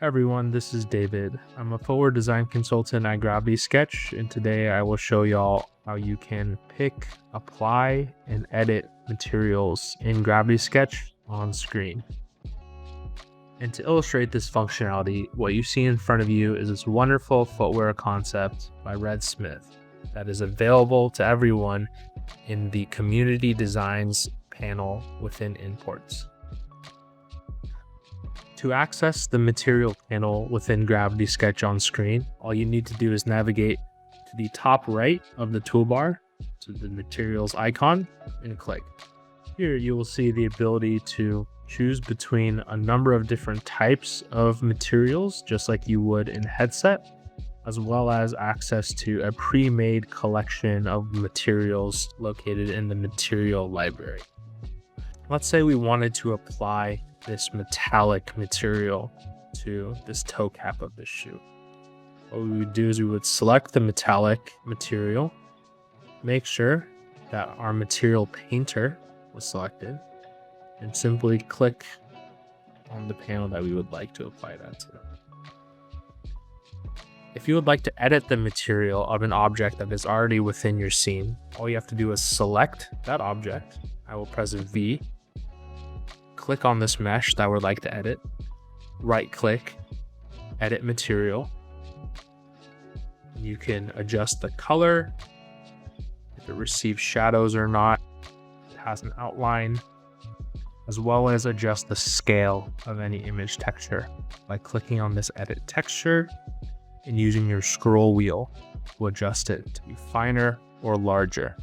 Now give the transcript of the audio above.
Everyone, this is David. I'm a forward design consultant at Gravity Sketch, and today I will show y'all how you can pick, apply, and edit materials in Gravity Sketch on screen. And to illustrate this functionality, what you see in front of you is this wonderful footwear concept by Red Smith that is available to everyone in the Community Designs panel within Imports. To access the material panel within Gravity Sketch on screen, all you need to do is navigate to the top right of the toolbar to the materials icon and click. Here you will see the ability to choose between a number of different types of materials, just like you would in Headset, as well as access to a pre-made collection of materials located in the material library. Let's say we wanted to apply this metallic material to this toe cap of this shoe. What we would do is we would select the metallic material, make sure that our material painter was selected, and simply click on the panel that we would like to apply that to. If you would like to edit the material of an object that is already within your scene, all you have to do is select that object. I will press V, click on this mesh that I would like to edit, right click, edit material. You can adjust the color, if it receives shadows or not, it has an outline, as well as adjust the scale of any image texture by clicking on this edit texture and using your scroll wheel to adjust it to be finer or larger.